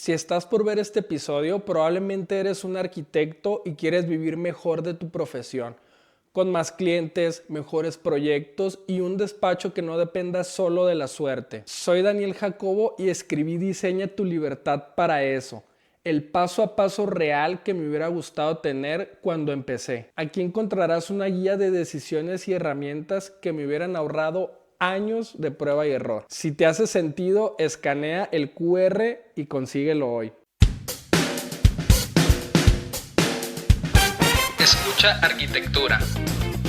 Si estás por ver este episodio, probablemente eres un arquitecto y quieres vivir mejor de tu profesión, con más clientes, mejores proyectos y un despacho que no dependa solo de la suerte. Soy Daniel Jacobo y escribí Diseña tu libertad para eso, el paso a paso real que me hubiera gustado tener cuando empecé. Aquí encontrarás una guía de decisiones y herramientas que me hubieran ahorrado años de prueba y error. Si te hace sentido, escanea el QR y consíguelo hoy. Escucha Arquitectura,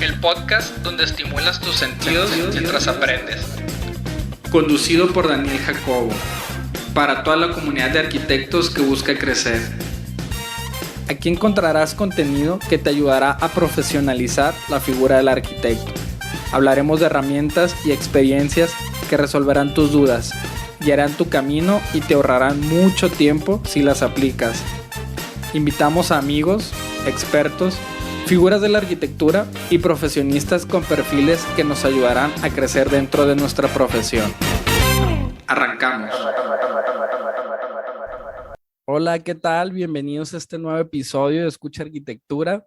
el podcast donde estimulas tus sentidos mientras aprendes. Conducido por Daniel Jacobo, para toda la comunidad de arquitectos que busca crecer. Aquí encontrarás contenido que te ayudará a profesionalizar la figura del arquitecto. Hablaremos de herramientas y experiencias que resolverán tus dudas, guiarán tu camino y te ahorrarán mucho tiempo si las aplicas. Invitamos a amigos, expertos, figuras de la arquitectura y profesionistas con perfiles que nos ayudarán a crecer dentro de nuestra profesión. Arrancamos. Hola, ¿qué tal? Bienvenidos a este nuevo episodio de Escucha Arquitectura.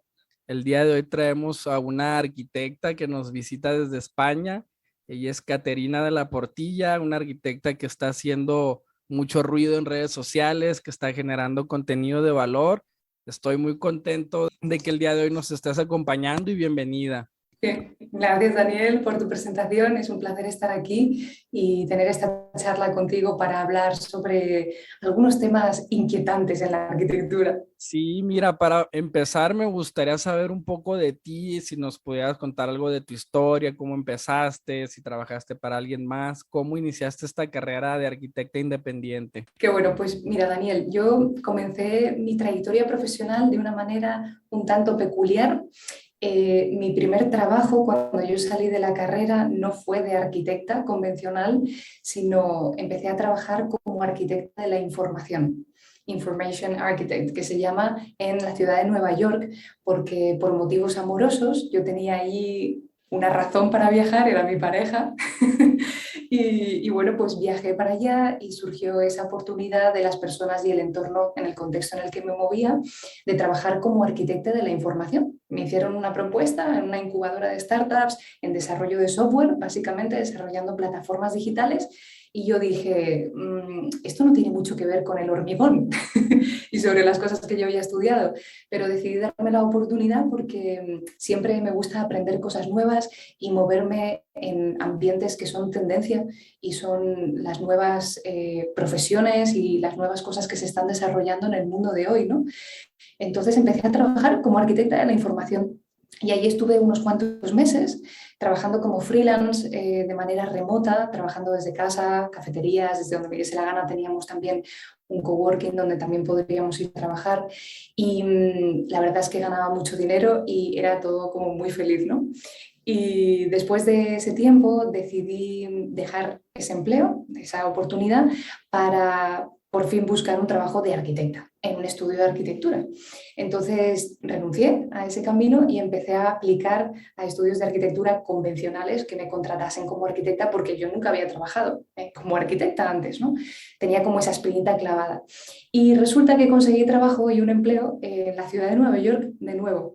El día de hoy traemos a una arquitecta que nos visita desde España. Ella es Caterina de la Portilla, una arquitecta que está haciendo mucho ruido en redes sociales, que está generando contenido de valor. Estoy muy contento de que el día de hoy nos estés acompañando y bienvenida. Bien, gracias Daniel por tu presentación, es un placer estar aquí y tener esta charla contigo para hablar sobre algunos temas inquietantes en la arquitectura. Sí, mira, para empezar me gustaría saber un poco de ti, si nos pudieras contar algo de tu historia, cómo empezaste, si trabajaste para alguien más, cómo iniciaste esta carrera de arquitecta independiente. Qué bueno, pues mira Daniel, yo comencé mi trayectoria profesional de una manera un tanto peculiar. Mi primer trabajo cuando yo salí de la carrera no fue de arquitecta convencional, sino empecé a trabajar como arquitecta de la información. Information Architect, que se llama en la ciudad de Nueva York, porque por motivos amorosos yo tenía ahí una razón para viajar, era mi pareja, y bueno, pues viajé para allá y surgió esa oportunidad de las personas y el entorno en el contexto en el que me movía de trabajar como arquitecta de la información. Me hicieron una propuesta en una incubadora de startups en desarrollo de software, básicamente desarrollando plataformas digitales, y yo dije, esto no tiene mucho que ver con el hormigón y sobre las cosas que yo había estudiado, pero decidí darme la oportunidad porque siempre me gusta aprender cosas nuevas y moverme en ambientes que son tendencia y son las nuevas profesiones y las nuevas cosas que se están desarrollando en el mundo de hoy, ¿no? Entonces empecé a trabajar como arquitecta de la información. Y ahí estuve unos cuantos meses trabajando como freelance de manera remota, trabajando desde casa, cafeterías, desde donde me diese la gana. Teníamos también un coworking donde también podríamos ir a trabajar. Y la verdad es que ganaba mucho dinero y era todo como muy feliz, ¿no? Y después de ese tiempo decidí dejar ese empleo, esa oportunidad, para por fin buscar un trabajo de arquitecta en un estudio de arquitectura. Entonces renuncié a ese camino y empecé a aplicar a estudios de arquitectura convencionales que me contratasen como arquitecta, porque yo nunca había trabajado como arquitecta antes, ¿no? Tenía como esa espinita clavada. Y resulta que conseguí trabajo y un empleo en la ciudad de Nueva York de nuevo.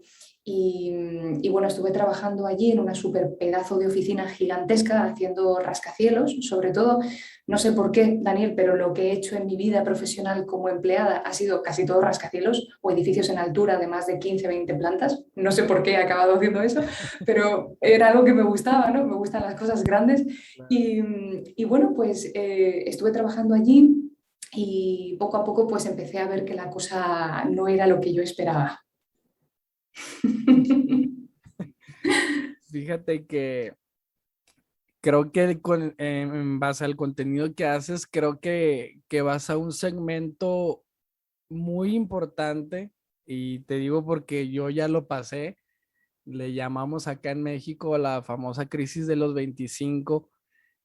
Y bueno, estuve trabajando allí en una súper pedazo de oficina gigantesca haciendo rascacielos, sobre todo, no sé por qué, Daniel, pero lo que he hecho en mi vida profesional como empleada ha sido casi todo rascacielos o edificios en altura de más de 15, 20 plantas. No sé por qué he acabado haciendo eso, pero era algo que me gustaba, ¿no? Me gustan las cosas grandes. Y bueno, pues estuve trabajando allí y poco a poco pues empecé a ver que la cosa no era lo que yo esperaba. Fíjate que creo que en base al contenido que haces, creo que vas a un segmento muy importante y te digo porque yo ya lo pasé. Le llamamos acá en México la famosa crisis de los 25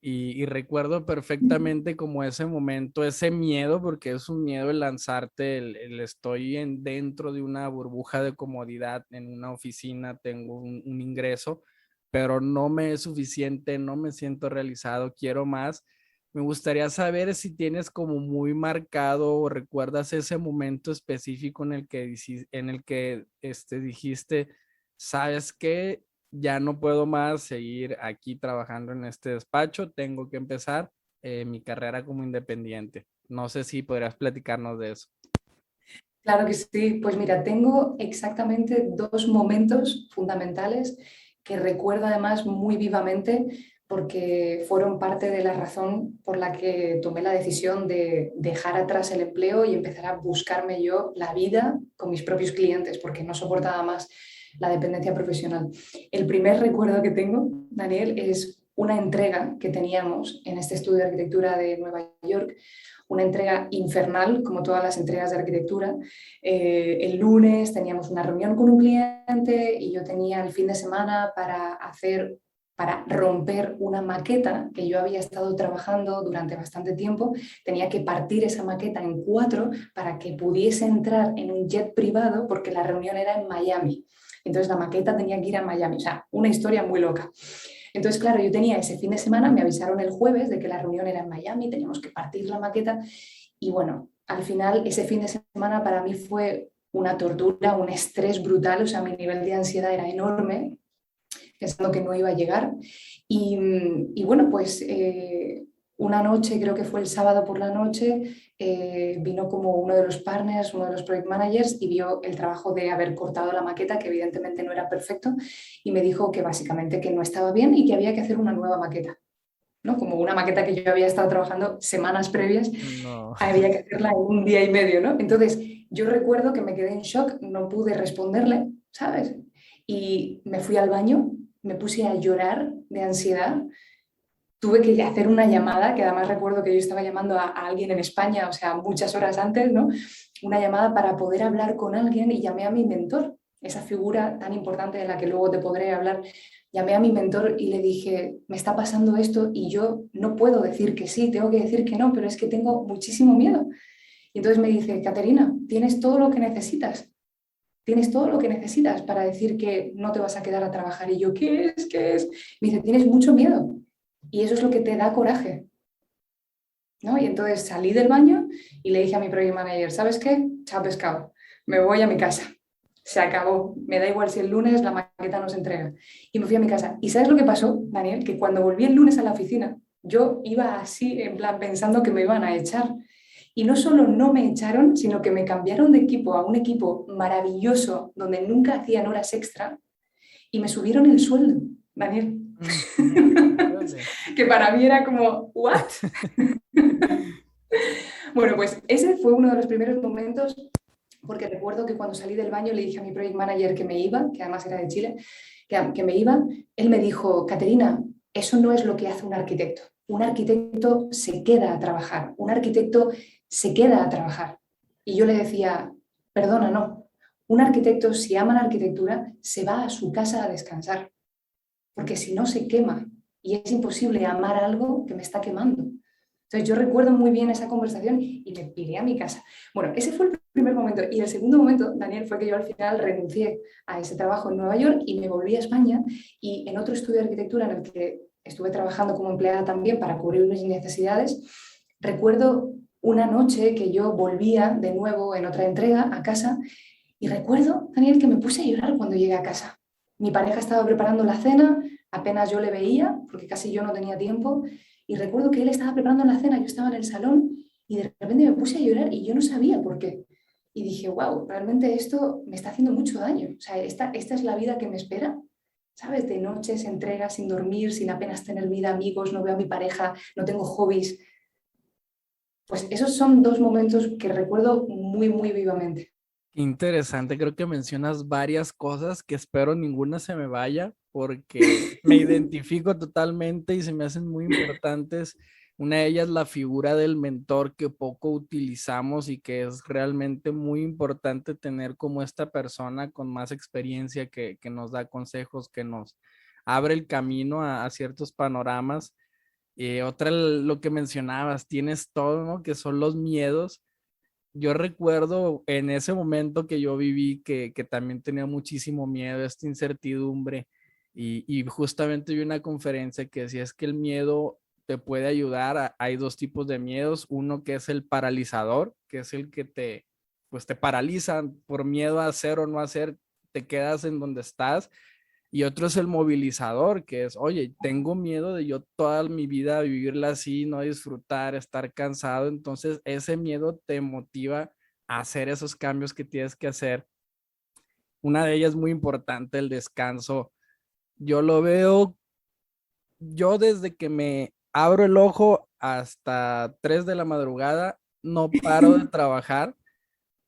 y recuerdo perfectamente como ese momento, ese miedo, porque es un miedo el lanzarte, el estoy dentro de una burbuja de comodidad en una oficina, tengo un ingreso, pero no me es suficiente, no me siento realizado, quiero más. Me gustaría saber si tienes como muy marcado o recuerdas ese momento específico en el que, dijiste, ¿sabes qué? Ya no puedo más seguir aquí trabajando en este despacho, tengo que empezar mi carrera como independiente. No sé si podrías platicarnos de eso. Claro que sí. Pues mira, tengo exactamente dos momentos fundamentales que recuerdo además muy vivamente porque fueron parte de la razón por la que tomé la decisión de dejar atrás el empleo y empezar a buscarme yo la vida con mis propios clientes porque no soportaba más la dependencia profesional. El primer recuerdo que tengo, Daniel, es una entrega que teníamos en este estudio de arquitectura de Nueva York, una entrega infernal, como todas las entregas de arquitectura. El lunes teníamos una reunión con un cliente y yo tenía el fin de semana para romper una maqueta que yo había estado trabajando durante bastante tiempo. Tenía que partir esa maqueta en 4 para que pudiese entrar en un jet privado porque la reunión era en Miami. Entonces la maqueta tenía que ir a Miami. O sea, una historia muy loca. Entonces, claro, yo tenía ese fin de semana, me avisaron el jueves de que la reunión era en Miami, teníamos que partir la maqueta y bueno, al final ese fin de semana para mí fue una tortura, un estrés brutal, o sea, mi nivel de ansiedad era enorme, pensando que no iba a llegar. Y bueno, pues una noche, creo que fue el sábado por la noche, vino como uno de los partners, uno de los project managers y vio el trabajo de haber cortado la maqueta, que evidentemente no era perfecto, y me dijo que básicamente que no estaba bien y que había que hacer una nueva maqueta, ¿no? Como una maqueta que yo había estado trabajando semanas previas, No. había que hacerla en un día y medio, ¿no? Entonces, yo recuerdo que me quedé en shock, no pude responderle, ¿sabes? Y me fui al baño, me puse a llorar de ansiedad, tuve que hacer una llamada, que además recuerdo que yo estaba llamando a alguien en España, o sea, muchas horas antes, ¿no? Una llamada para poder hablar con alguien y llamé a mi mentor, esa figura tan importante de la que luego te podré hablar. Llamé a mi mentor y le dije, me está pasando esto y yo no puedo decir que sí, tengo que decir que no, pero es que tengo muchísimo miedo. Y entonces me dice, Caterina, tienes todo lo que necesitas. Tienes todo lo que necesitas para decir que no te vas a quedar a trabajar. Y yo, ¿qué es? ¿Qué es? Me dice, tienes mucho miedo. Y eso es lo que te da coraje, ¿no? Y entonces salí del baño y le dije a mi project manager, ¿sabes qué? Chao pescado, me voy a mi casa. Se acabó. Me da igual si el lunes la maqueta no se entrega. Y me fui a mi casa. ¿Y sabes lo que pasó, Daniel? Que cuando volví el lunes a la oficina, yo iba así, en plan, pensando que me iban a echar. Y no solo no me echaron, sino que me cambiaron de equipo a un equipo maravilloso donde nunca hacían horas extra y me subieron el sueldo, Daniel. Órale. Que para mí era como, ¿what? Bueno, pues ese fue uno de los primeros momentos, porque recuerdo que cuando salí del baño le dije a mi project manager que me iba, que además era de Chile, que me iba. Él me dijo, Caterina, eso no es lo que hace un arquitecto. Un arquitecto se queda a trabajar, un arquitecto se queda a trabajar. Y yo le decía, perdona, no. Un arquitecto, si ama la arquitectura, se va a su casa a descansar, porque si no se quema. Y es imposible amar algo que me está quemando. Entonces yo recuerdo muy bien esa conversación y me piré a mi casa. Bueno, ese fue el primer momento. Y el segundo momento, Daniel, fue que yo al final renuncié a ese trabajo en Nueva York y me volví a España y en otro estudio de arquitectura en el que estuve trabajando como empleada también para cubrir mis necesidades, recuerdo una noche que yo volvía de nuevo en otra entrega a casa y recuerdo, Daniel, que me puse a llorar cuando llegué a casa. Mi pareja estaba preparando la cena, apenas yo le veía, porque casi yo no tenía tiempo, y recuerdo que él estaba preparando la cena, yo estaba en el salón y de repente me puse a llorar y yo no sabía por qué. Y dije, wow, realmente esto me está haciendo mucho daño. O sea, esta es la vida que me espera, ¿sabes? De noches, entregas, sin dormir, sin apenas tener vida, amigos, no veo a mi pareja, no tengo hobbies. Pues esos son dos momentos que recuerdo muy, muy vivamente. Interesante, creo que mencionas varias cosas que espero ninguna se me vaya porque me identifico totalmente y se me hacen muy importantes. Una de ellas, la figura del mentor que poco utilizamos y que es realmente muy importante tener como esta persona con más experiencia que nos da consejos, que nos abre el camino a ciertos panoramas. Otra, lo que mencionabas, tienes todo, ¿no? Que son los miedos. Yo recuerdo en ese momento que yo viví que también tenía muchísimo miedo, esta incertidumbre, y justamente vi una conferencia que decía es que el miedo te puede ayudar. Hay dos tipos de miedos, uno que es el paralizador, que es el que pues te paraliza por miedo a hacer o no hacer, te quedas en donde estás. Y otro es el movilizador, que es, oye, tengo miedo de yo toda mi vida vivirla así, no disfrutar, estar cansado. Entonces, ese miedo te motiva a hacer esos cambios que tienes que hacer. Una de ellas muy importante, el descanso. Yo lo veo, yo desde que me abro el ojo hasta 3 de la madrugada, no paro de trabajar,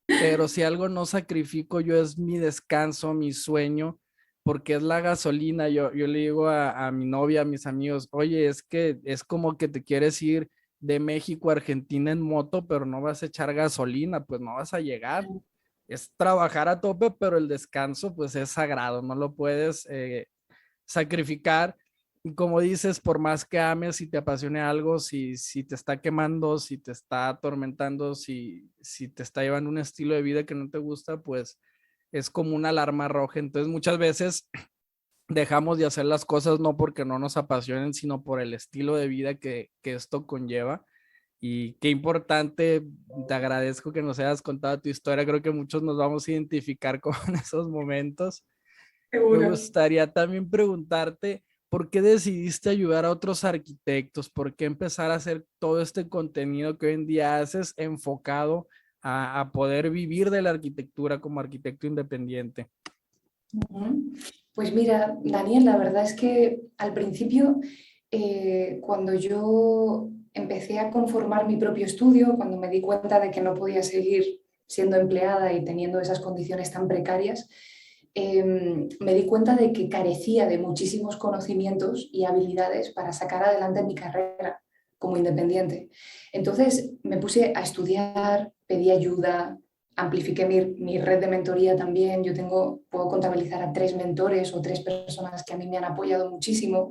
pero si algo no sacrifico yo es mi descanso, mi sueño, porque es la gasolina. Yo le digo a mi novia, a mis amigos, oye, es que es como que te quieres ir de México a Argentina en moto, pero no vas a echar gasolina, pues no vas a llegar. Es trabajar a tope, pero el descanso pues es sagrado, no lo puedes sacrificar. Y como dices, por más que ames y te apasione algo, si te está quemando, si te está atormentando, si te está llevando un estilo de vida que no te gusta, pues es como una alarma roja. Entonces muchas veces dejamos de hacer las cosas no porque no nos apasionen, sino por el estilo de vida que esto conlleva. Y qué importante, te agradezco que nos hayas contado tu historia. Creo que muchos nos vamos a identificar con esos momentos. Me Seguro. gustaría también preguntarte, ¿por qué decidiste ayudar a otros arquitectos? ¿Por qué empezar a hacer todo este contenido que hoy en día haces enfocado a poder vivir de la arquitectura como arquitecto independiente? Ujú. Pues mira, Daniel, la verdad es que al principio, cuando yo empecé a conformar mi propio estudio, cuando me di cuenta de que no podía seguir siendo empleada y teniendo esas condiciones tan precarias, me di cuenta de que carecía de muchísimos conocimientos y habilidades para sacar adelante mi carrera como independiente. Entonces me puse a estudiar, pedí ayuda, amplifiqué mi red de mentoría también. Puedo contabilizar a 3 mentores o 3 personas que a mí me han apoyado muchísimo.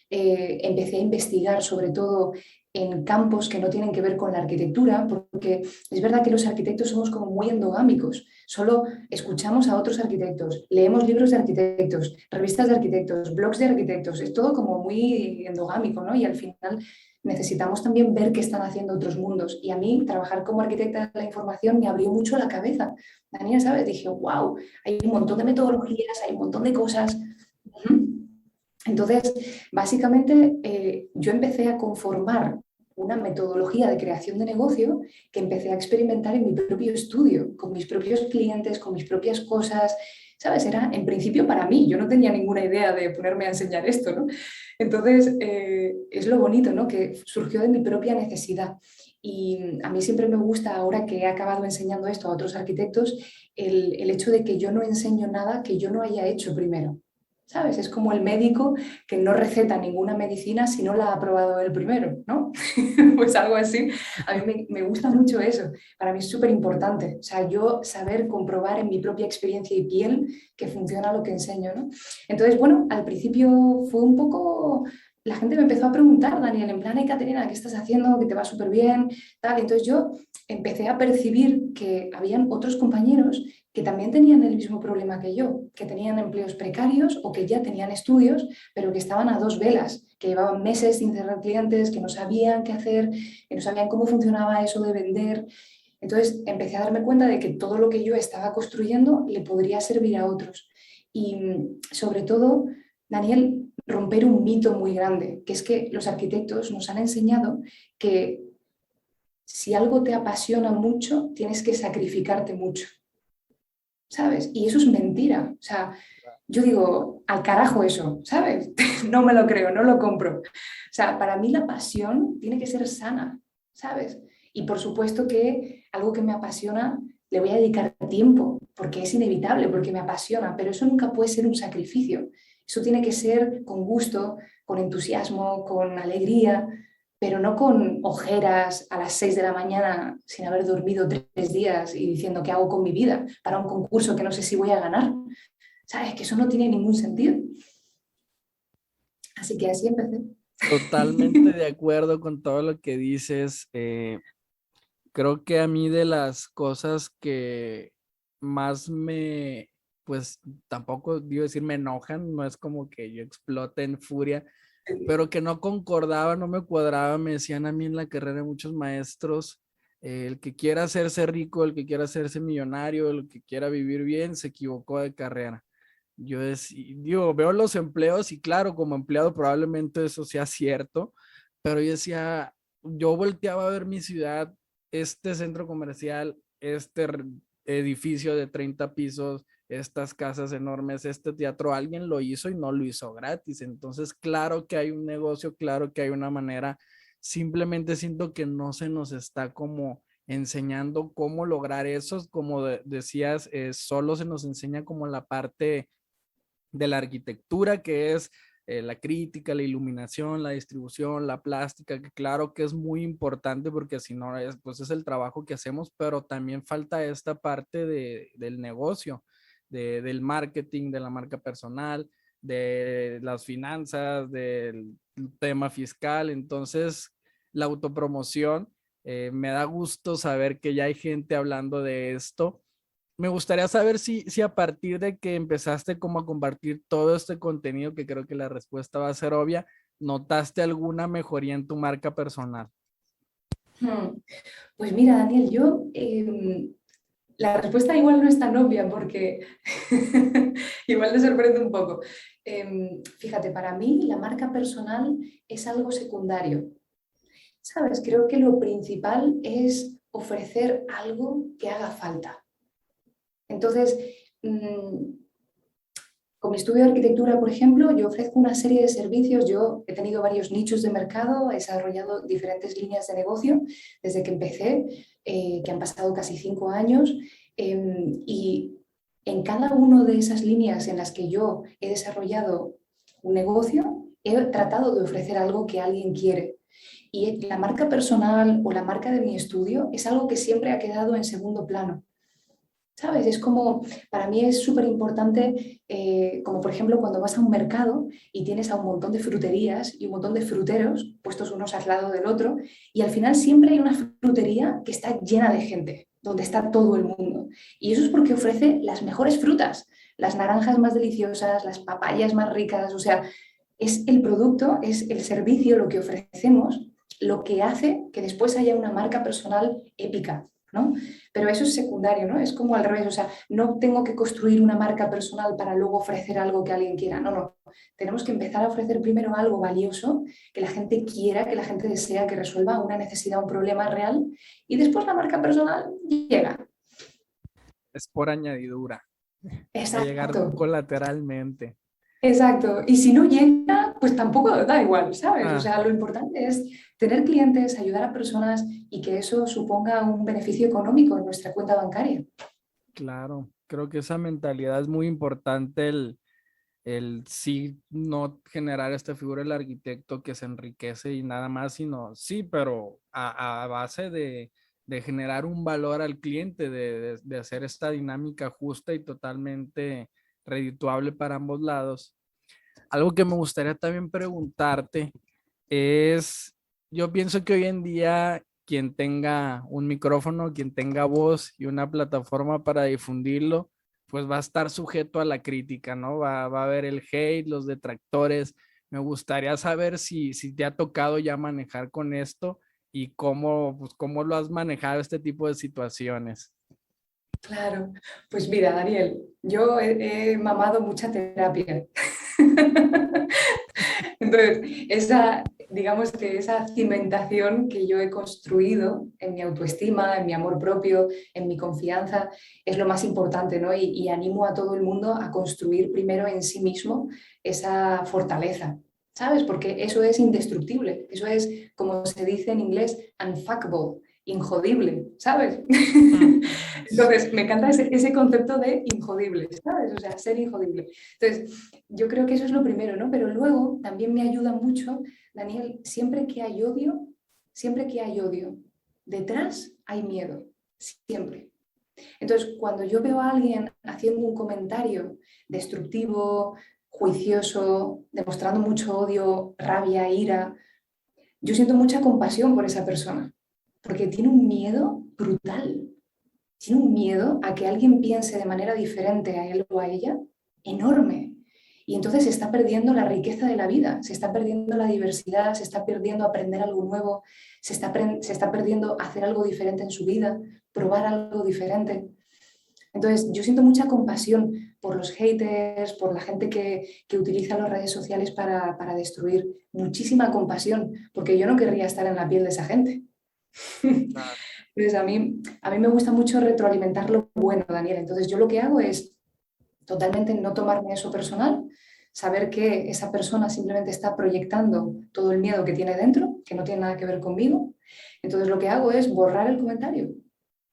Empecé a investigar sobre todo en campos que no tienen que ver con la arquitectura, porque es verdad que los arquitectos somos como muy endogámicos, solo escuchamos a otros arquitectos, leemos libros de arquitectos, revistas de arquitectos, blogs de arquitectos, es todo como muy endogámico, ¿no? Y al final necesitamos también ver qué están haciendo otros mundos. Y a mí trabajar como arquitecta de la información me abrió mucho la cabeza. Daniel, ¿sabes? Dije, wow, hay un montón de metodologías, hay un montón de cosas. Entonces, básicamente, yo empecé a conformar una metodología de creación de negocio que empecé a experimentar en mi propio estudio, con mis propios clientes, con mis propias cosas. ¿Sabes? Era en principio para mí, yo no tenía ninguna idea de ponerme a enseñar esto, ¿no? Entonces, es lo bonito, ¿no? Que surgió de mi propia necesidad. Y a mí siempre me gusta, ahora que he acabado enseñando esto a otros arquitectos, el hecho de que yo no enseño nada que yo no haya hecho primero. ¿Sabes? Es como el médico que no receta ninguna medicina si no la ha probado él primero, ¿no? Pues algo así. A mí me gusta mucho eso. Para mí es súper importante. O sea, yo saber comprobar en mi propia experiencia y piel que funciona lo que enseño, ¿no? Entonces, bueno, al principio fue un poco... La gente me empezó a preguntar, Daniel, en plan, hey, Caterina, ¿qué estás haciendo? Que te va súper bien, tal. Y entonces yo empecé a percibir que habían otros compañeros que también tenían el mismo problema que yo, que tenían empleos precarios o que ya tenían estudios, pero que estaban a dos velas, que llevaban meses sin cerrar clientes, que no sabían qué hacer, que no sabían cómo funcionaba eso de vender. Entonces empecé a darme cuenta de que todo lo que yo estaba construyendo le podría servir a otros. Y sobre todo, Daniel, romper un mito muy grande, que es que los arquitectos nos han enseñado que si algo te apasiona mucho, tienes que sacrificarte mucho. ¿Sabes? Y eso es mentira. O sea, yo digo, al carajo eso, ¿sabes? No me lo creo, no lo compro. O sea, para mí la pasión tiene que ser sana, ¿sabes? Y por supuesto que algo que me apasiona le voy a dedicar tiempo, porque es inevitable, porque me apasiona, pero eso nunca puede ser un sacrificio. Eso tiene que ser con gusto, con entusiasmo, con alegría, pero no con ojeras a las 6 de la mañana sin haber dormido 3 días y diciendo qué hago con mi vida para un concurso que no sé si voy a ganar. ¿Sabes? Que eso no tiene ningún sentido. Así que así empecé. Totalmente de acuerdo con todo lo que dices. Creo que a mí de las cosas que más pues tampoco digo decir me enojan, no es como que yo explote en furia, pero que no concordaba, no me cuadraba. Me decían a mí en la carrera muchos maestros, el que quiera hacerse rico, el que quiera hacerse millonario, el que quiera vivir bien, se equivocó de carrera. Digo, veo los empleos y claro, como empleado probablemente eso sea cierto, pero yo decía, yo volteaba a ver mi ciudad, este centro comercial, edificio de 30 pisos, estas casas enormes, este teatro, alguien lo hizo y no lo hizo gratis. Entonces, claro que hay un negocio, claro que hay una manera. Simplemente siento que no se nos está como enseñando cómo lograr eso. Como decías, solo se nos enseña como la parte de la arquitectura, que es la crítica, la iluminación, la distribución, la plástica, que claro que es muy importante porque si no, pues es el trabajo que hacemos, pero también falta esta parte del negocio, del marketing, de la marca personal, de las finanzas, del tema fiscal. Entonces, la autopromoción, me da gusto saber que ya hay gente hablando de esto. Me gustaría saber si a partir de que empezaste como a compartir todo este contenido, que creo que la respuesta va a ser obvia, ¿notaste alguna mejoría en tu marca personal? Pues mira, Daniel, la respuesta igual no es tan obvia porque igual te sorprende un poco. Fíjate, para mí la marca personal es algo secundario. ¿Sabes? Creo que lo principal es ofrecer algo que haga falta. Entonces, con mi estudio de arquitectura, por ejemplo, yo ofrezco una serie de servicios. Yo he tenido varios nichos de mercado, he desarrollado diferentes líneas de negocio desde que empecé, que han pasado casi 5 años, y en cada una de esas líneas en las que yo he desarrollado un negocio, he tratado de ofrecer algo que alguien quiere. Y la marca personal o la marca de mi estudio es algo que siempre ha quedado en segundo plano. ¿Sabes? Es como, para mí es súper importante, como por ejemplo cuando vas a un mercado y tienes a un montón de fruterías y un montón de fruteros puestos unos al lado del otro, y al final siempre hay una frutería que está llena de gente, donde está todo el mundo. Y eso es porque ofrece las mejores frutas, las naranjas más deliciosas, las papayas más ricas. O sea, es el producto, es el servicio, lo que ofrecemos, lo que hace que después haya una marca personal épica, ¿no? Pero eso es secundario, ¿no? Es como al revés. O sea, no tengo que construir una marca personal para luego ofrecer algo que alguien quiera. No, no. Tenemos que empezar a ofrecer primero algo valioso, que la gente quiera, que la gente desea, que resuelva una necesidad, un problema real, y después la marca personal llega. Es por añadidura, va a llegar Exacto. colateralmente. Exacto. Y si no llega, pues tampoco da igual, ¿sabes? O Ah, sea, lo importante es tener clientes, ayudar a personas y que eso suponga un beneficio económico en nuestra cuenta bancaria. claro, creo que esa mentalidad es muy importante, el sí no generar esta figura del arquitecto que se enriquece y nada más, sino sí, pero a base de generar un valor al cliente, de hacer esta dinámica justa y totalmente redituable para ambos lados. Algo que me gustaría también preguntarte es, yo pienso que hoy en día quien tenga un micrófono, quien tenga voz y una plataforma para difundirlo, pues va a estar sujeto a la crítica, ¿no? Va a haber el hate, los detractores. Me gustaría saber si te ha tocado ya manejar con esto y cómo, pues, cómo lo has manejado este tipo de situaciones. Claro, pues mira, Daniel, yo he mamado mucha terapia. Entonces, digamos que esa cimentación que yo he construido en mi autoestima, en mi amor propio, en mi confianza, es lo más importante, ¿no? Y animo a todo el mundo a construir primero en sí mismo esa fortaleza, ¿sabes? Porque eso es indestructible, eso es, como se dice en inglés, unfuckable, injodible, ¿sabes? Entonces, me encanta ese concepto de injodible, ¿sabes? O sea, ser injodible. Entonces, yo creo que eso es lo primero, ¿no? Pero luego también me ayuda mucho, Daniel, siempre que hay odio, detrás hay miedo, siempre. Entonces, cuando yo veo a alguien haciendo un comentario destructivo, juicioso, demostrando mucho odio, rabia, ira, yo siento mucha compasión por esa persona, porque tiene un miedo brutal. Tiene un miedo a que alguien piense de manera diferente a él o a ella, enorme. Y entonces se está perdiendo la riqueza de la vida, se está perdiendo la diversidad, se está perdiendo aprender algo nuevo, se está perdiendo hacer algo diferente en su vida, probar algo diferente. Entonces, yo siento mucha compasión por los haters, por la gente que utiliza las redes sociales para destruir. Muchísima compasión, porque yo no querría estar en la piel de esa gente. Claro. Entonces, a mí me gusta mucho retroalimentar lo bueno, Daniel. Entonces, yo lo que hago es totalmente no tomarme eso personal, saber que esa persona simplemente está proyectando todo el miedo que tiene dentro, que no tiene nada que ver conmigo. Entonces, lo que hago es borrar el comentario,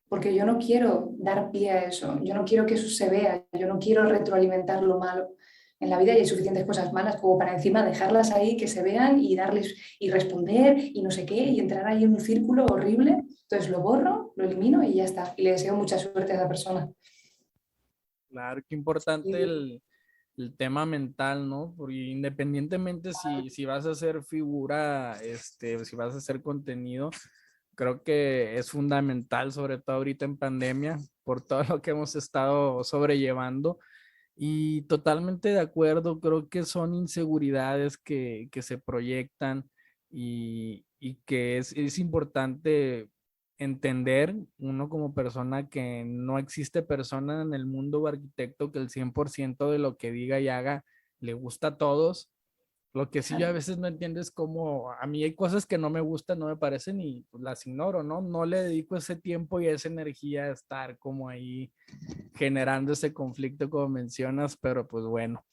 porque yo no quiero dar pie a eso, yo no quiero que eso se vea, yo no quiero retroalimentar lo malo. En la vida hay suficientes cosas malas como para encima dejarlas ahí, que se vean y darles y responder y no sé qué, y entrar ahí en un círculo horrible. Entonces lo borro, lo elimino y ya está. Y le deseo mucha suerte a esa persona. Claro, qué importante Sí. el tema mental, ¿no? Porque independientemente si vas a hacer figura, si vas a hacer contenido, creo que es fundamental, sobre todo ahorita en pandemia, por todo lo que hemos estado sobrellevando. Y totalmente de acuerdo, creo que son inseguridades que se proyectan y que es importante entender uno como persona que no existe persona en el mundo arquitecto que el 100% de lo que diga y haga le gusta a todos. Lo que sí yo a veces no entiendo es cómo a mí hay cosas que no me gustan, no me parecen y pues, las ignoro, ¿no? No le dedico ese tiempo y esa energía a estar como ahí generando ese conflicto como mencionas, pero pues bueno,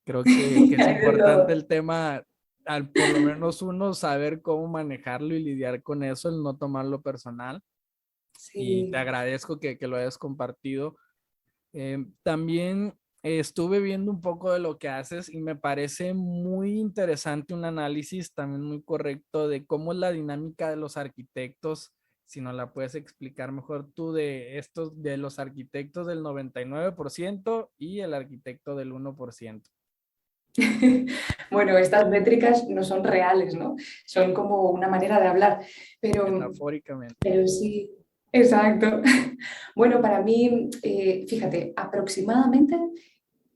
creo que es Hay de importante todo. el tema, al por lo menos uno saber cómo manejarlo y lidiar con eso, el no tomarlo personal. Y te Sí. agradezco que lo hayas compartido. También estuve viendo un poco de lo que haces y me parece muy interesante un análisis también muy correcto de cómo es la dinámica de los arquitectos. Si nos la puedes explicar mejor tú de estos, de los arquitectos del 99% y el arquitecto del 1%. Bueno, estas métricas no son reales, ¿no? Son como una manera de hablar, pero, Metafóricamente. pero sí, exacto. Bueno, para mí, fíjate, aproximadamente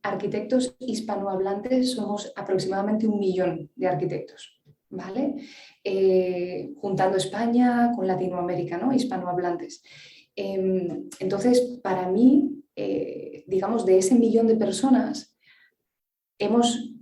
arquitectos hispanohablantes somos aproximadamente 1 millón de arquitectos, ¿vale? Juntando España con Latinoamérica, ¿no? Hispanohablantes. Entonces, para mí, digamos, de ese 1 millón de personas, hemos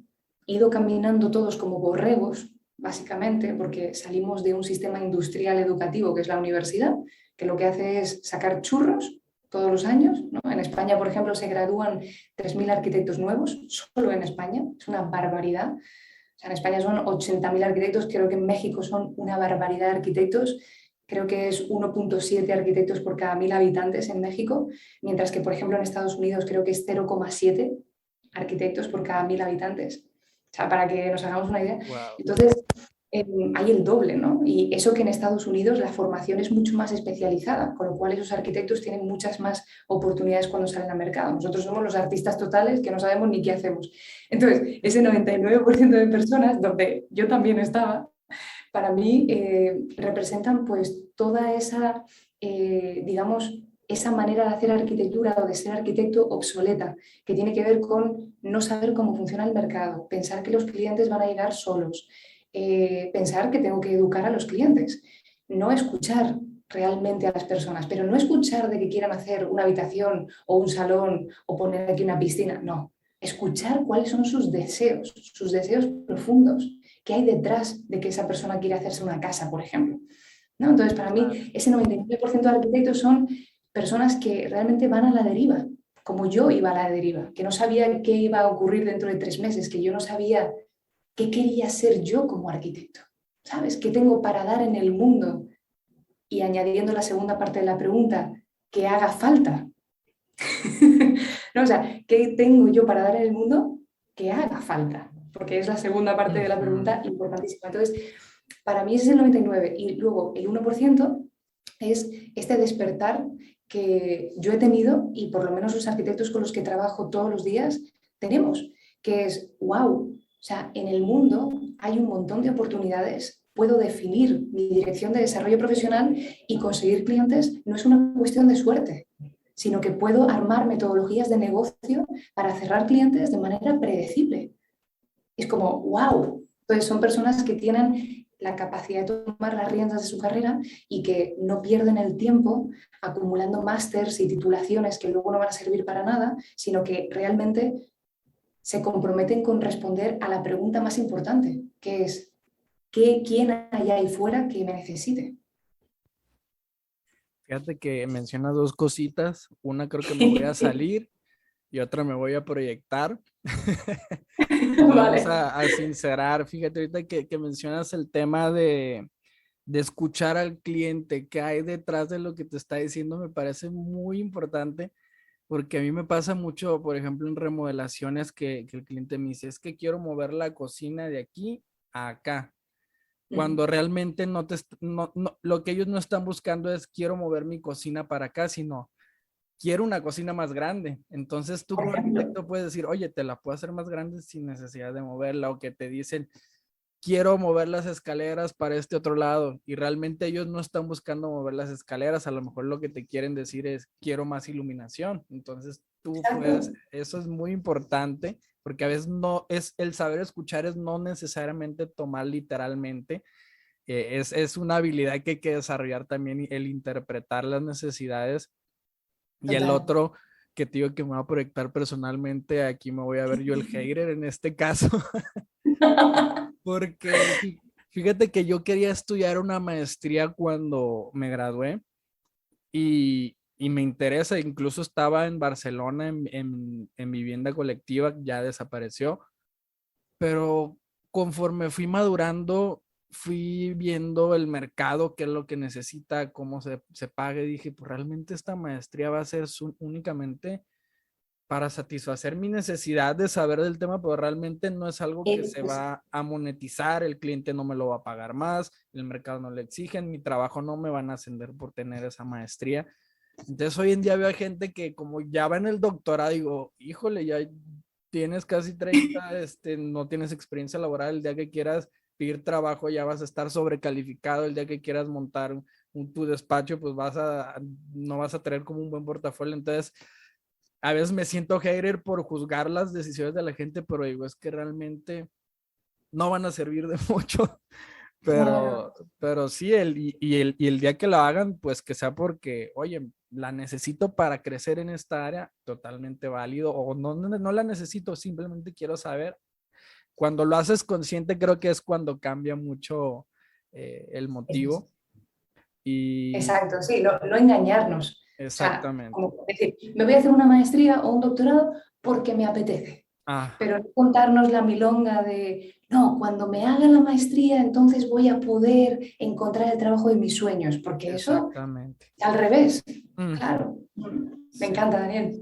ido caminando todos como borregos, básicamente, porque salimos de un sistema industrial educativo que es la universidad, que lo que hace es sacar churros todos los años, ¿no? En España, por ejemplo, se gradúan 3.000 arquitectos nuevos, solo en España, es una barbaridad. O sea, en España son 80.000 arquitectos, creo que en México son una barbaridad de arquitectos, creo que es 1,7 arquitectos por cada 1.000 habitantes en México, mientras que, por ejemplo, en Estados Unidos creo que es 0,7 arquitectos por cada 1.000 habitantes. O sea, para que nos hagamos una idea. Wow. Entonces, hay el doble, ¿no? Y eso que en Estados Unidos la formación es mucho más especializada, con lo cual esos arquitectos tienen muchas más oportunidades cuando salen al mercado. Nosotros somos los artistas totales que no sabemos ni qué hacemos. Entonces, ese 99% de personas, donde yo también estaba, para mí representan pues toda esa, digamos, esa manera de hacer arquitectura o de ser arquitecto obsoleta, que tiene que ver con no saber cómo funciona el mercado, pensar que los clientes van a llegar solos, pensar que tengo que educar a los clientes, no escuchar realmente a las personas, pero no escuchar de que quieran hacer una habitación o un salón o poner aquí una piscina, no, escuchar cuáles son sus deseos profundos, qué hay detrás de que esa persona quiere hacerse una casa, por ejemplo. ¿No? Entonces, para Claro. mí, ese 99% de arquitectos son personas que realmente van a la deriva, como yo iba a la deriva, que no sabía qué iba a ocurrir dentro de 3 meses, que yo no sabía qué quería ser yo como arquitecto, ¿sabes? ¿Qué tengo para dar en el mundo? Y añadiendo la segunda parte de la pregunta, que haga falta. No, o sea, ¿qué tengo yo para dar en el mundo? Que haga falta, porque es la segunda parte de la pregunta importantísima. Entonces, para mí ese es el 99% y luego el 1% es este despertar que yo he tenido y por lo menos los arquitectos con los que trabajo todos los días tenemos, que es, wow, o sea, en el mundo hay un montón de oportunidades, puedo definir mi dirección de desarrollo profesional y conseguir clientes no es una cuestión de suerte, sino que puedo armar metodologías de negocio para cerrar clientes de manera predecible. Es como, wow. Entonces son personas que tienen la capacidad de tomar las riendas de su carrera y que no pierden el tiempo acumulando másters y titulaciones que luego no van a servir para nada, sino que realmente se comprometen con responder a la pregunta más importante, que es, ¿quién hay ahí fuera que me necesite? Fíjate que mencionas dos cositas. Una creo que me voy a salir y otra me voy a proyectar. Vamos Vale. a sincerar. Fíjate, ahorita que mencionas el tema de escuchar al cliente, qué hay detrás de lo que te está diciendo, me parece muy importante, porque a mí me pasa mucho, por ejemplo, en remodelaciones que el cliente me dice, es que quiero mover la cocina de aquí a acá. Cuando realmente lo que ellos no están buscando es quiero mover mi cocina para acá, sino quiero una cocina más grande. Entonces tú como arquitecto puedes decir, oye, te la puedo hacer más grande sin necesidad de moverla, o que te dicen, quiero mover las escaleras para este otro lado, y realmente ellos no están buscando mover las escaleras, a lo mejor lo que te quieren decir es, quiero más iluminación. Entonces tú puedes, eso es muy importante, porque a veces no es, el saber escuchar es no necesariamente tomar literalmente, es una habilidad que hay que desarrollar también, el interpretar las necesidades. Y el otro que te digo que me va a proyectar personalmente, aquí me voy a ver yo el hater en este caso, porque fíjate que yo quería estudiar una maestría cuando me gradué y me interesa, incluso estaba en Barcelona en vivienda colectiva, ya desapareció, pero conforme fui madurando, fui viendo el mercado, qué es lo que necesita, cómo se pague, dije, pues realmente esta maestría va a ser únicamente para satisfacer mi necesidad de saber del tema, pero realmente no es algo que se va a monetizar, el cliente no me lo va a pagar más, el mercado no le exigen, mi trabajo no me van a ascender por tener esa maestría. Entonces hoy en día veo a gente que como ya va en el doctorado, digo, híjole, ya tienes casi 30, no tienes experiencia laboral, el día que quieras pedir trabajo ya vas a estar sobrecalificado, el día que quieras montar tu despacho, pues no vas a tener como un buen portafolio. Entonces a veces me siento hater por juzgar las decisiones de la gente, pero digo, es que realmente no van a servir de mucho. Pero sí, el día que lo hagan, pues que sea porque, oye, la necesito para crecer en esta área, totalmente válido, o no la necesito, simplemente quiero saber. Cuando lo haces consciente, creo que es cuando cambia mucho el motivo. Exacto, sí, no engañarnos. Exactamente. O sea, como decir, me voy a hacer una maestría o un doctorado porque me apetece. Pero no contarnos la milonga de, no, cuando me haga la maestría, entonces voy a poder encontrar el trabajo de mis sueños, porque eso, al revés, claro. Me encanta, Daniel.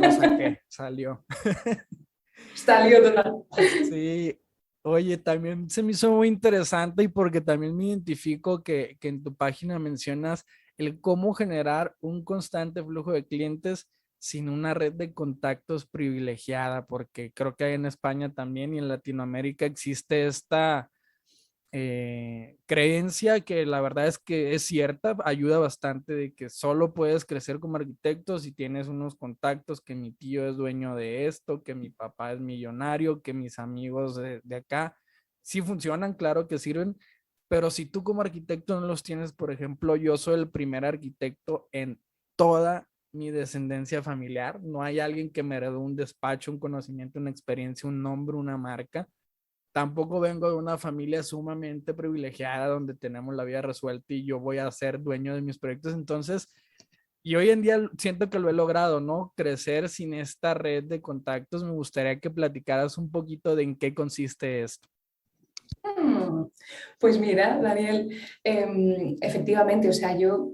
Lo saqué, salió. Salió total. Sí, oye, también se me hizo muy interesante, y porque también me identifico que en tu página mencionas el cómo generar un constante flujo de clientes sin una red de contactos privilegiada, porque creo que en España también y en Latinoamérica existe esta creencia que la verdad es que es cierta, ayuda bastante, de que solo puedes crecer como arquitecto si tienes unos contactos, que mi tío es dueño de esto, que mi papá es millonario, que mis amigos de acá. Sí funcionan, claro que sirven, pero si tú como arquitecto no los tienes, por ejemplo, yo soy el primer arquitecto en toda mi descendencia familiar, no hay alguien que me heredó un despacho, un conocimiento, una experiencia, un nombre, una marca. Tampoco vengo de una familia sumamente privilegiada donde tenemos la vida resuelta y yo voy a ser dueño de mis proyectos. Entonces, y hoy en día siento que lo he logrado, ¿no? Crecer sin esta red de contactos. Me gustaría que platicaras un poquito de en qué consiste esto. Pues mira, Daniel, efectivamente, o sea, yo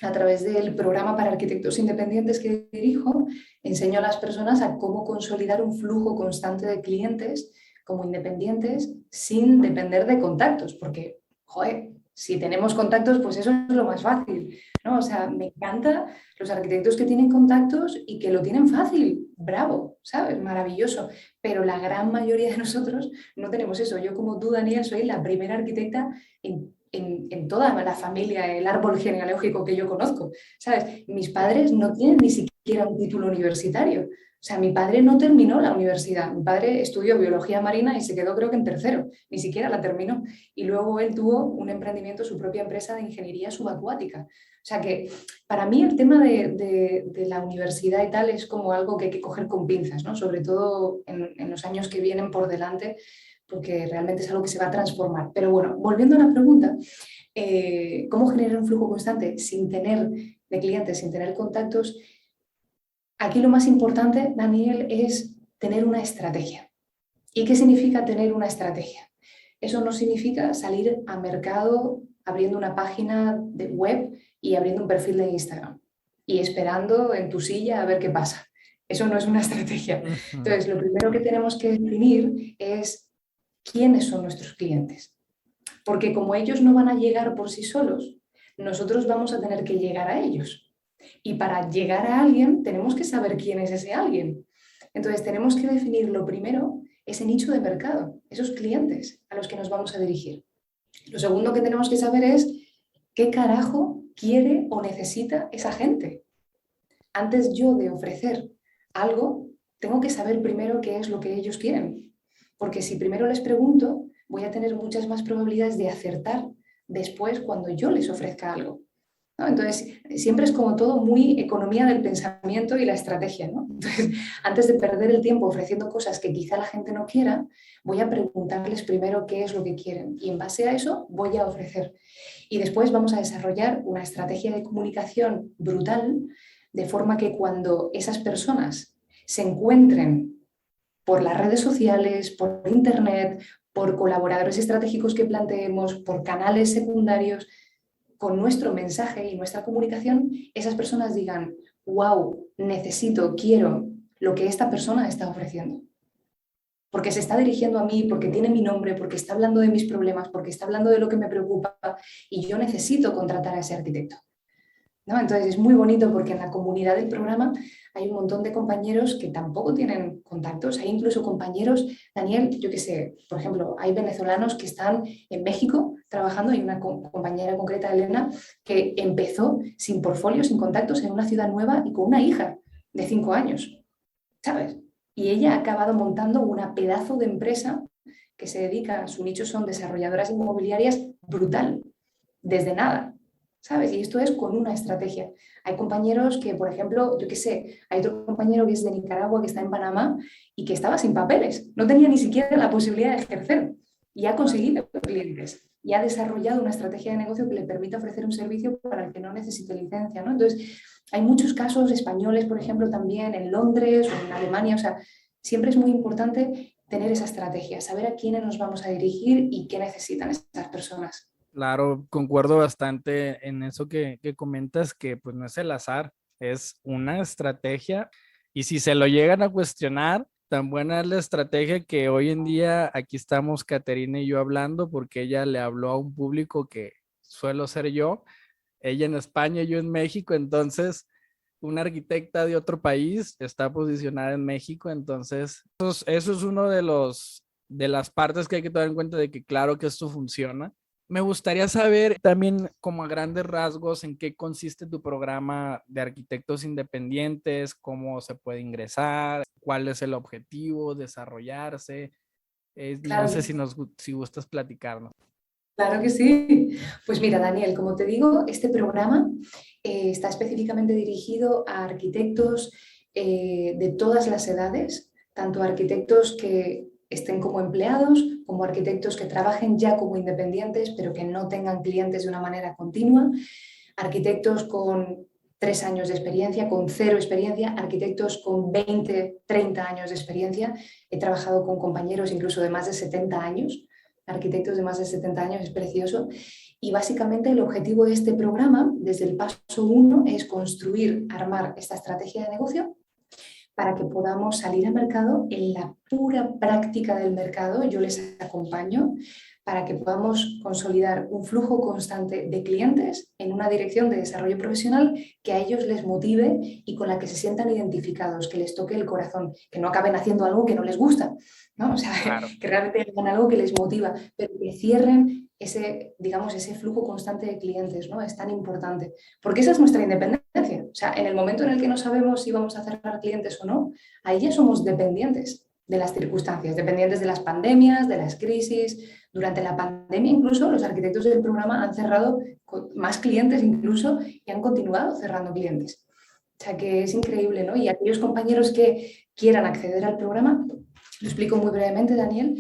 a través del programa para arquitectos independientes que dirijo, enseño a las personas a cómo consolidar un flujo constante de clientes como independientes sin depender de contactos, porque, joder, si tenemos contactos, pues eso es lo más fácil, ¿no? O sea, me encanta los arquitectos que tienen contactos y que lo tienen fácil, bravo, ¿sabes? Maravilloso, pero la gran mayoría de nosotros no tenemos eso. Yo como tú, Daniel, soy la primera arquitecta en en toda la familia, el árbol genealógico que yo conozco, ¿sabes? Mis padres no tienen ni siquiera un título universitario. O sea, mi padre no terminó la universidad. Mi padre estudió biología marina y se quedó creo que en tercero, ni siquiera la terminó. Y luego él tuvo un emprendimiento, su propia empresa de ingeniería subacuática. O sea que para mí el tema de la universidad y tal es como algo que hay que coger con pinzas, ¿no? Sobre todo en los años que vienen por delante, porque realmente es algo que se va a transformar. Pero bueno, volviendo a la pregunta, ¿cómo generar un flujo constante sin tener de clientes, sin tener contactos? Aquí lo más importante, Daniel, es tener una estrategia. ¿Y qué significa tener una estrategia? Eso no significa salir a mercado abriendo una página de web y abriendo un perfil de Instagram y esperando en tu silla a ver qué pasa. Eso no es una estrategia. Entonces, lo primero que tenemos que definir es quiénes son nuestros clientes. Porque como ellos no van a llegar por sí solos, nosotros vamos a tener que llegar a ellos. Y para llegar a alguien tenemos que saber quién es ese alguien. Entonces tenemos que definir lo primero, ese nicho de mercado, esos clientes a los que nos vamos a dirigir. Lo segundo que tenemos que saber es qué carajo quiere o necesita esa gente. Antes yo de ofrecer algo, tengo que saber primero qué es lo que ellos quieren. Porque si primero les pregunto, voy a tener muchas más probabilidades de acertar después cuando yo les ofrezca algo, ¿no? Entonces, siempre es como todo muy economía del pensamiento y la estrategia, ¿no? Entonces, antes de perder el tiempo ofreciendo cosas que quizá la gente no quiera, voy a preguntarles primero qué es lo que quieren y en base a eso voy a ofrecer. Y después vamos a desarrollar una estrategia de comunicación brutal, de forma que cuando esas personas se encuentren por las redes sociales, por internet, por colaboradores estratégicos que planteemos, por canales secundarios, con nuestro mensaje y nuestra comunicación, esas personas digan, wow, necesito, quiero lo que esta persona está ofreciendo. Porque se está dirigiendo a mí, porque tiene mi nombre, porque está hablando de mis problemas, porque está hablando de lo que me preocupa y yo necesito contratar a ese arquitecto, ¿no? Entonces es muy bonito porque en la comunidad del programa hay un montón de compañeros que tampoco tienen contactos. Hay incluso compañeros, Daniel, yo qué sé, por ejemplo, hay venezolanos que están en México trabajando. Hay una compañera concreta, Elena, que empezó sin portfolio, sin contactos, en una ciudad nueva y con una hija de 5 años, ¿sabes? Y ella ha acabado montando una pedazo de empresa que se dedica, su nicho son desarrolladoras inmobiliarias, brutal, desde nada, ¿sabes? Y esto es con una estrategia. Hay compañeros que, por ejemplo, yo qué sé, hay otro compañero que es de Nicaragua, que está en Panamá y que estaba sin papeles, no tenía ni siquiera la posibilidad de ejercer y ha conseguido clientes y ha desarrollado una estrategia de negocio que le permite ofrecer un servicio para el que no necesite licencia, ¿no? Entonces, hay muchos casos españoles, por ejemplo, también en Londres o en Alemania. O sea, siempre es muy importante tener esa estrategia, saber a quiénes nos vamos a dirigir y qué necesitan estas personas. Claro, concuerdo bastante en eso que comentas, que pues no es el azar, es una estrategia. Y si se lo llegan a cuestionar, tan buena es la estrategia que hoy en día aquí estamos Caterina y yo hablando, porque ella le habló a un público que suelo ser yo, ella en España, yo en México. Entonces una arquitecta de otro país está posicionada en México. Entonces eso es uno de las partes que hay que tomar en cuenta, de que claro que esto funciona. Me gustaría saber también, como a grandes rasgos, en qué consiste tu programa de arquitectos independientes, cómo se puede ingresar, cuál es el objetivo, desarrollarse. No Claro sé que si gustas platicarnos. Claro que sí. Pues mira, Daniel, como te digo, este programa está específicamente dirigido a arquitectos de todas las edades, tanto arquitectos que estén como empleados, como arquitectos que trabajen ya como independientes, pero que no tengan clientes de una manera continua, arquitectos con 3 años de experiencia, con 0 experiencia, arquitectos con 20, 30 años de experiencia. He trabajado con compañeros incluso de más de 70 años. Arquitectos de más de 70 años, es precioso. Y básicamente el objetivo de este programa, desde el paso 1, es construir, armar esta estrategia de negocio para que podamos salir al mercado en la pura práctica del mercado. Yo les acompaño para que podamos consolidar un flujo constante de clientes en una dirección de desarrollo profesional que a ellos les motive y con la que se sientan identificados, que les toque el corazón, que no acaben haciendo algo que no les gusta, ¿no? O sea, Claro. que realmente hagan algo que les motiva, pero que cierren ese, digamos, ese flujo constante de clientes, ¿no? Es tan importante, porque esa es nuestra independencia. O sea, en el momento en el que no sabemos si vamos a cerrar clientes o no, ahí ya somos dependientes de las circunstancias, dependientes de las pandemias, de las crisis. Durante la pandemia incluso los arquitectos del programa han cerrado más clientes incluso y han continuado cerrando clientes. O sea que es increíble, ¿no? Y aquellos compañeros que quieran acceder al programa, lo explico muy brevemente, Daniel,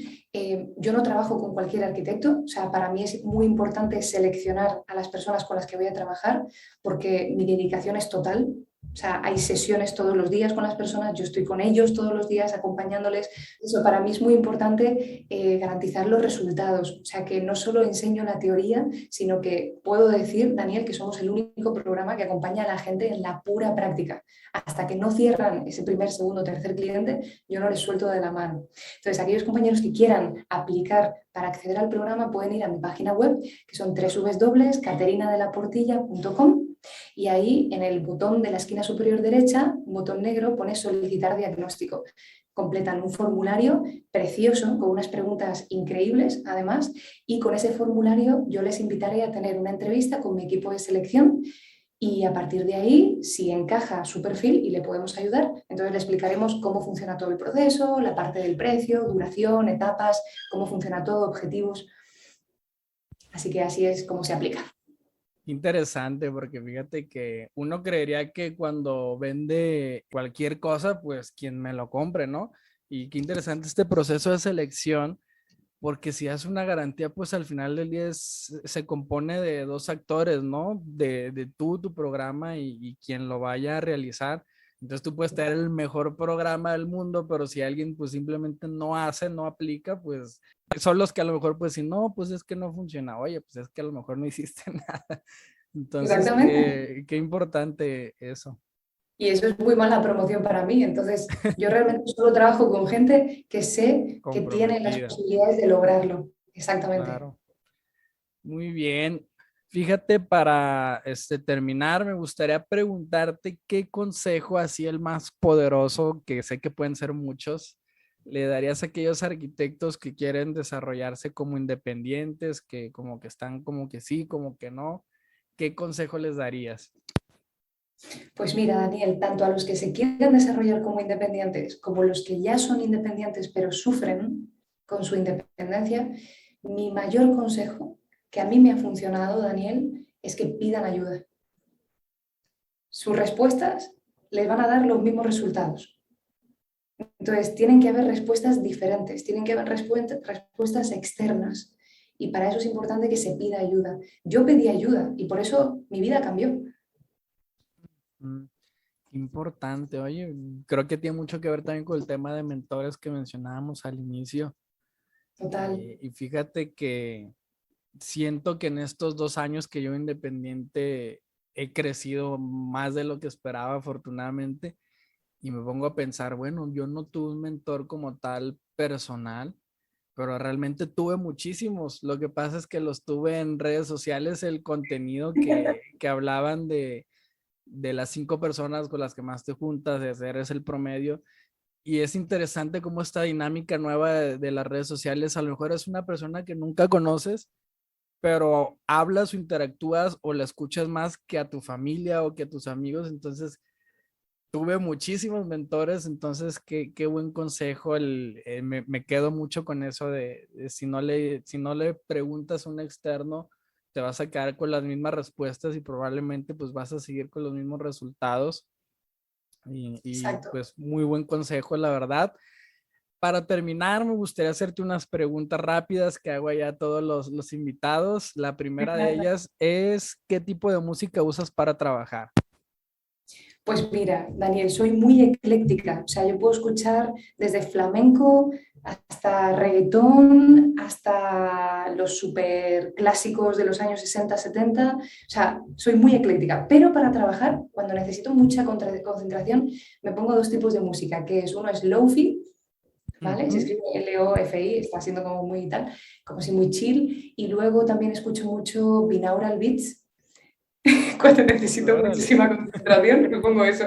yo no trabajo con cualquier arquitecto, o sea, para mí es muy importante seleccionar a las personas con las que voy a trabajar porque mi dedicación es total. O sea, hay sesiones todos los días con las personas, yo estoy con ellos todos los días acompañándoles. Eso para mí es muy importante, garantizar los resultados. O sea, que no solo enseño la teoría, sino que puedo decir, Daniel, que somos el único programa que acompaña a la gente en la pura práctica. Hasta que no cierran ese primer, segundo, tercer cliente, yo no les suelto de la mano. Entonces, aquellos compañeros que quieran aplicar para acceder al programa pueden ir a mi página web, que son www.caterinadelaportilla.com. Y ahí en el botón de la esquina superior derecha, un botón negro, pone solicitar diagnóstico. Completan un formulario precioso con unas preguntas increíbles además y con ese formulario yo les invitaré a tener una entrevista con mi equipo de selección y a partir de ahí, si encaja su perfil y le podemos ayudar, entonces le explicaremos cómo funciona todo el proceso, la parte del precio, duración, etapas, cómo funciona todo, objetivos. Así que así es como se aplica. Interesante, porque fíjate que uno creería que cuando vende cualquier cosa, pues quien me lo compre, ¿no? Y qué interesante este proceso de selección, porque si hace una garantía, pues al final del día se compone de dos actores, ¿no? De tú, tu programa y quien lo vaya a realizar. Entonces tú puedes tener el mejor programa del mundo, pero si alguien pues simplemente no hace, no aplica, pues son los que a lo mejor pues si no, pues es que no funciona. Oye, pues es que a lo mejor no hiciste nada. Entonces, Exactamente. qué importante eso. Y eso es muy mala promoción para mí. Entonces, yo realmente solo trabajo con gente que sé que tiene las Comprometida, posibilidades de lograrlo. Exactamente. claro. Muy bien. Fíjate, para terminar, me gustaría preguntarte qué consejo, así el más poderoso, que sé que pueden ser muchos, le darías a aquellos arquitectos que quieren desarrollarse como independientes, que como que están como que sí, como que no. ¿Qué consejo les darías? Pues mira, Daniel, tanto a los que se quieren desarrollar como independientes, como los que ya son independientes pero sufren con su independencia, mi mayor consejo, que a mí me ha funcionado, Daniel, es que pidan ayuda. Sus respuestas les van a dar los mismos resultados. Entonces, tienen que haber respuestas diferentes, tienen que haber respuestas externas. Y para eso es importante que se pida ayuda. Yo pedí ayuda y por eso mi vida cambió. Mm, Importante, oye, creo que tiene mucho que ver también con el tema de mentores que mencionábamos al inicio. Total. Y fíjate que siento que en estos 2 años que yo independiente he crecido más de lo que esperaba, afortunadamente, y me pongo a pensar, bueno, yo no tuve un mentor como tal personal, pero realmente tuve muchísimos. Lo que pasa es que los tuve en redes sociales, el contenido que hablaban de las 5 personas con las que más te juntas, de hacer es el promedio. Y es interesante cómo esta dinámica nueva de las redes sociales, a lo mejor es una persona que nunca conoces, pero hablas o interactúas o la escuchas más que a tu familia o que a tus amigos. Entonces, tuve muchísimos mentores, entonces qué buen consejo. Me quedo mucho con eso de si no le preguntas a un externo, te vas a quedar con las mismas respuestas y probablemente pues vas a seguir con los mismos resultados. Y Exacto. pues muy buen consejo, la verdad. Para terminar, me gustaría hacerte unas preguntas rápidas que hago allá a todos los invitados. La primera de ellas es, ¿qué tipo de música usas para trabajar? Pues mira, Daniel, soy muy ecléctica, o sea, yo puedo escuchar desde flamenco hasta reggaetón, hasta los super clásicos de los años 60, 70, o sea, soy muy ecléctica, pero para trabajar, cuando necesito mucha concentración, me pongo dos tipos de música, que es uno es lofi, ¿vale? Se escribe LOFI, está siendo como muy tal, como si muy chill. Y luego también escucho mucho binaural beats, cuando necesito Órale. muchísima concentración, me pongo eso.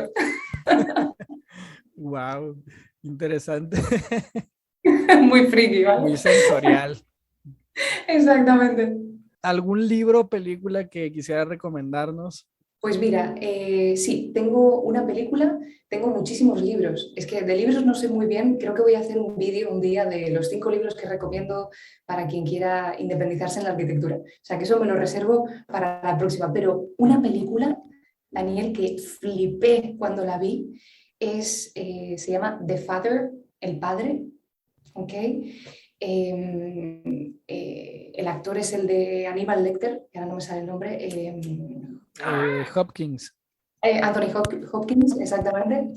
Wow, interesante. Muy friki, ¿vale? Muy sensorial. Exactamente. ¿Algún libro o película que quisiera recomendarnos? Pues mira, sí, tengo una película, tengo muchísimos libros. Es que de libros no sé muy bien, creo que voy a hacer un vídeo un día de los 5 libros que recomiendo para quien quiera independizarse en la arquitectura. O sea, que eso me lo reservo para la próxima. Pero una película, Daniel, que flipé cuando la vi, se llama The Father, El Padre, ¿ok? El actor es el de Aníbal Lecter, que ahora no me sale el nombre. Hopkins. Anthony Hopkins, exactamente.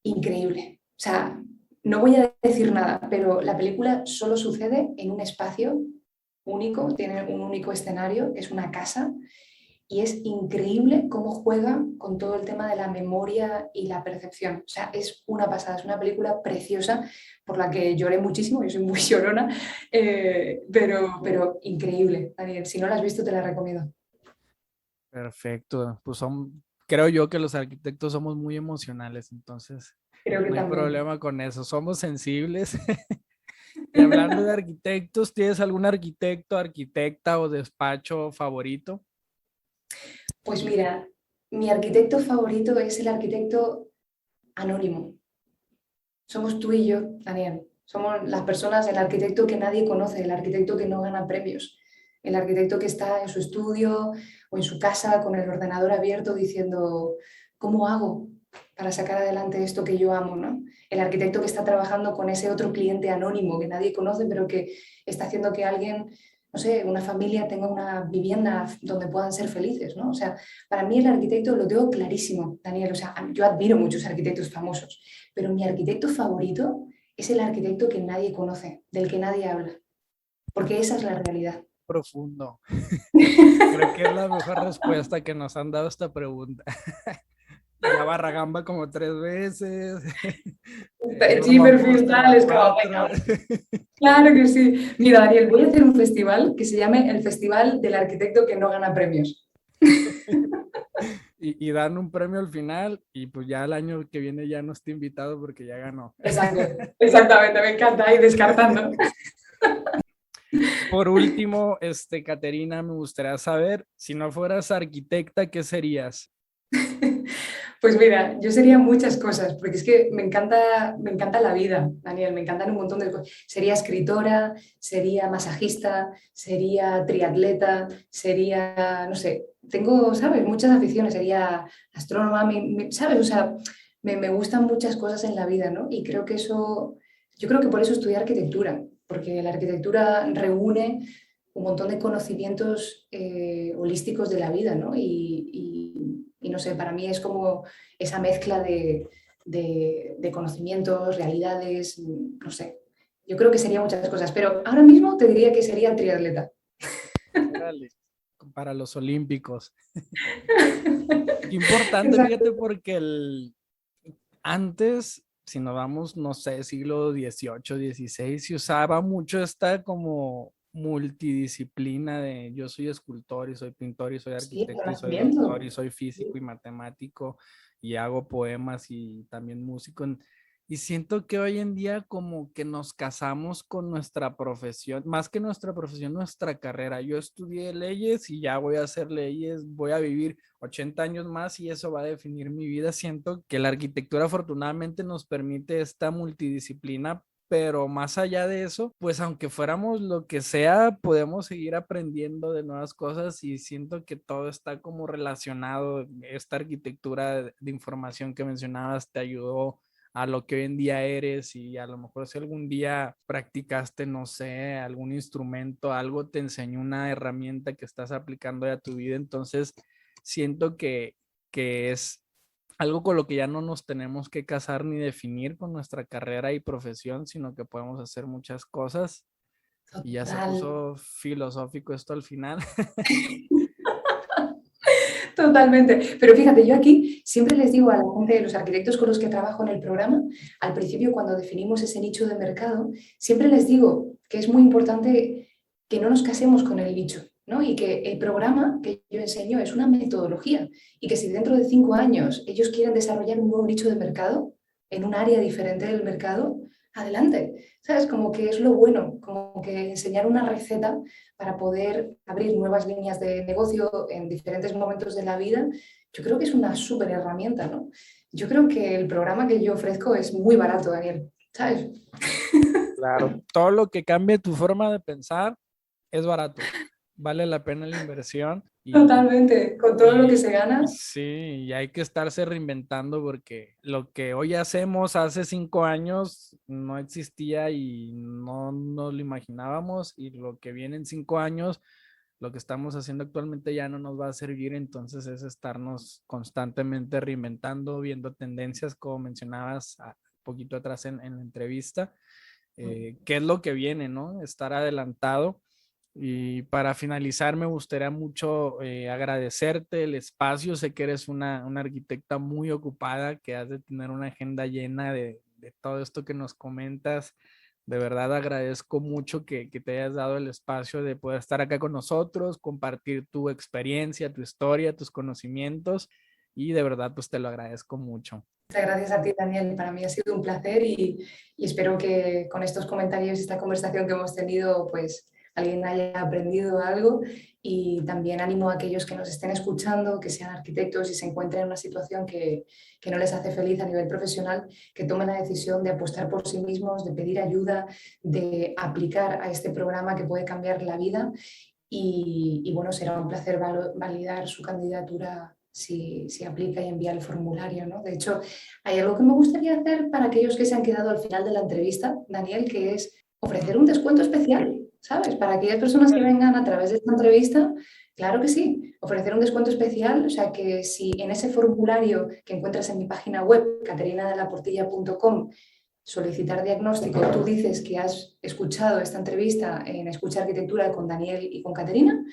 Increíble. O sea, no voy a decir nada, pero la película solo sucede en un espacio único, tiene un único escenario, que es una casa, y es increíble cómo juega con todo el tema de la memoria y la percepción. O sea, es una pasada, es una película preciosa por la que lloré muchísimo, yo soy muy llorona, pero increíble, Daniel. Si no la has visto, te la recomiendo. Perfecto. Pues creo yo que los arquitectos somos muy emocionales, entonces Creo que no hay también. problema con eso. Somos sensibles. Y hablando de arquitectos, ¿tienes algún arquitecto, arquitecta o despacho favorito? Pues mira, mi arquitecto favorito es el arquitecto anónimo. Somos tú y yo, Daniel. Somos las personas, el arquitecto que nadie conoce, el arquitecto que no gana premios, el arquitecto que está en su estudio o en su casa con el ordenador abierto diciendo, ¿cómo hago para sacar adelante esto que yo amo, ¿no? El arquitecto que está trabajando con ese otro cliente anónimo que nadie conoce, pero que está haciendo que alguien, no sé, una familia tenga una vivienda donde puedan ser felices, ¿no? O sea, para mí el arquitecto lo tengo clarísimo, Daniel. O sea, yo admiro muchos arquitectos famosos, pero mi arquitecto favorito es el arquitecto que nadie conoce, del que nadie habla, porque esa es la realidad. Profundo. Creo que es la mejor respuesta que nos han dado a esta pregunta. Ya Barragamba como 3 veces. Sí, Norman perfil Foster tal, va es como, 4. claro que sí. Mira, Daniel, voy a hacer un festival que se llame el Festival del Arquitecto que no gana premios. Y dan un premio al final y pues ya el año que viene ya no está invitado porque ya ganó. Exacto, exactamente, me encanta ir descartando. Por último, Caterina, me gustaría saber, si no fueras arquitecta, ¿qué serías? Pues mira, yo sería muchas cosas, porque es que me encanta la vida, Daniel, me encantan un montón de cosas. Sería escritora, sería masajista, sería triatleta, sería, no sé, tengo, ¿sabes? Muchas aficiones, sería astrónoma, ¿sabes? O sea, me gustan muchas cosas en la vida, ¿no? Y creo que eso, yo creo que por eso estudié arquitectura, porque la arquitectura reúne un montón de conocimientos holísticos de la vida, ¿no? Y no sé, para mí es como esa mezcla de conocimientos, realidades, no sé. Yo creo que sería muchas cosas, pero ahora mismo te diría que sería triatleta. Órale, para los olímpicos. Qué importante, Exacto. fíjate, porque antes, si nos vamos, no sé, siglo XVIII, XVI, se usaba mucho esta como multidisciplina de yo soy escultor y soy pintor y soy Sí, arquitecto y soy doctor conocimiento. y soy físico y matemático y hago poemas y también músico. Y siento que hoy en día como que nos casamos con nuestra profesión, más que nuestra profesión, nuestra carrera. Yo estudié leyes y ya voy a hacer leyes, voy a vivir 80 años más y eso va a definir mi vida. Siento que la arquitectura afortunadamente nos permite esta multidisciplina, pero más allá de eso, pues aunque fuéramos lo que sea, podemos seguir aprendiendo de nuevas cosas y siento que todo está como relacionado. Esta arquitectura de información que mencionabas te ayudó a lo que hoy en día eres y a lo mejor si algún día practicaste, no sé, algún instrumento, algo te enseñó una herramienta que estás aplicando a tu vida, entonces siento que es algo con lo que ya no nos tenemos que casar ni definir con nuestra carrera y profesión, sino que podemos hacer muchas cosas. Y ya se Total. puso filosófico esto al final. Totalmente. Pero fíjate, yo aquí siempre les digo a la gente, los arquitectos con los que trabajo en el programa, al principio cuando definimos ese nicho de mercado, siempre les digo que es muy importante que no nos casemos con el nicho, ¿no? Y que el programa que yo enseño es una metodología y que si dentro de 5 años ellos quieren desarrollar un nuevo nicho de mercado en un área diferente del mercado, adelante. ¿Sabes? Como que es lo bueno, como que enseñar una receta para poder abrir nuevas líneas de negocio en diferentes momentos de la vida, yo creo que es una súper herramienta, ¿no? Yo creo que el programa que yo ofrezco es muy barato, Daniel, ¿sabes? Claro. Todo lo que cambie tu forma de pensar es barato. Vale la pena la inversión. Totalmente, con todo lo que se gana. Sí, y hay que estarse reinventando porque lo que hoy hacemos hace 5 años no existía y no nos lo imaginábamos, y lo que viene en 5 años, lo que estamos haciendo actualmente ya no nos va a servir. Entonces es estarnos constantemente reinventando, viendo tendencias, como mencionabas poquito atrás en la entrevista, qué es lo que viene, ¿no? Estar adelantado. Y para finalizar, me gustaría mucho agradecerte el espacio. Sé que eres una arquitecta muy ocupada, que has de tener una agenda llena de todo esto que nos comentas. De verdad agradezco mucho que te hayas dado el espacio de poder estar acá con nosotros, compartir tu experiencia, tu historia, tus conocimientos, y de verdad pues te lo agradezco mucho. Muchas gracias a ti, Daniel. Para mí ha sido un placer y espero que con estos comentarios y esta conversación que hemos tenido, pues alguien haya aprendido algo, y también animo a aquellos que nos estén escuchando, que sean arquitectos y se encuentren en una situación que no les hace feliz a nivel profesional, que tomen la decisión de apostar por sí mismos, de pedir ayuda, de aplicar a este programa que puede cambiar la vida y bueno, será un placer validar su candidatura si aplica y envía el formulario, ¿no? De hecho, hay algo que me gustaría hacer para aquellos que se han quedado al final de la entrevista, Daniel, que es ofrecer un descuento especial, ¿sabes? Para aquellas personas que vengan a través de esta entrevista, claro que sí, ofrecer un descuento especial. O sea que si en ese formulario que encuentras en mi página web, caterinadelaportilla.com, solicitar diagnóstico, tú dices que has escuchado esta entrevista en Escucha Arquitectura con Daniel y con Caterina,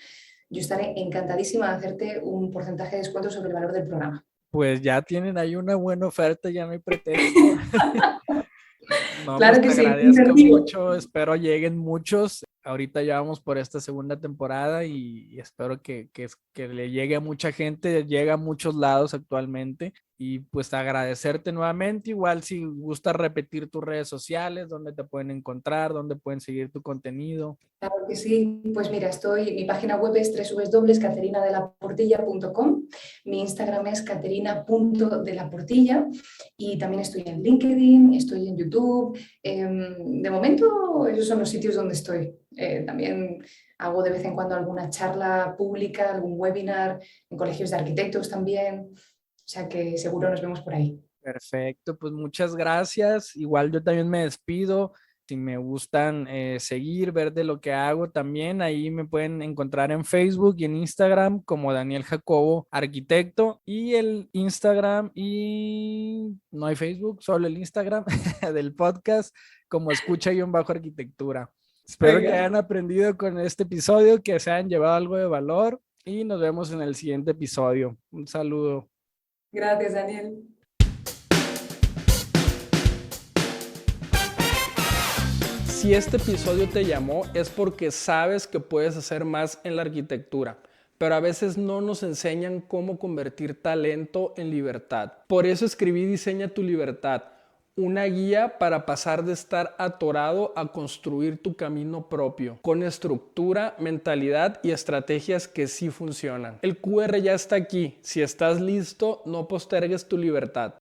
yo estaré encantadísima de hacerte un porcentaje de descuento sobre el valor del programa. Pues ya tienen ahí una buena oferta, ya no hay pretexto. No, Claro pues que te sí, agradezco incentivo. mucho, espero lleguen muchos. Ahorita ya vamos por esta segunda temporada y espero que le llegue a mucha gente, llega a muchos lados actualmente. Y pues agradecerte nuevamente. Igual si gustas repetir tus redes sociales, dónde te pueden encontrar, dónde pueden seguir tu contenido. Claro que sí, pues mira, mi página web es www.caterinadelaportilla.com, mi Instagram es caterina.delaportilla y también estoy en LinkedIn, estoy en YouTube. De momento esos son los sitios donde estoy. También hago de vez en cuando alguna charla pública, algún webinar en colegios de arquitectos también, o sea que seguro nos vemos por ahí. Perfecto, pues muchas gracias. Igual yo también me despido. Si me gustan seguir, ver de lo que hago también, ahí me pueden encontrar en Facebook y en Instagram como Daniel Jacobo Arquitecto, y el Instagram, y no hay Facebook, solo el Instagram del podcast como Escucha-Arquitectura. Espero que Venga. hayan aprendido con este episodio, que se hayan llevado algo de valor, y nos vemos en el siguiente episodio. Un saludo. Gracias, Daniel. Si este episodio te llamó es porque sabes que puedes hacer más en la arquitectura, pero a veces no nos enseñan cómo convertir talento en libertad. Por eso escribí Diseña tu Libertad, una guía para pasar de estar atorado a construir tu camino propio, con estructura, mentalidad y estrategias que sí funcionan. El QR ya está aquí. Si estás listo, no postergues tu libertad.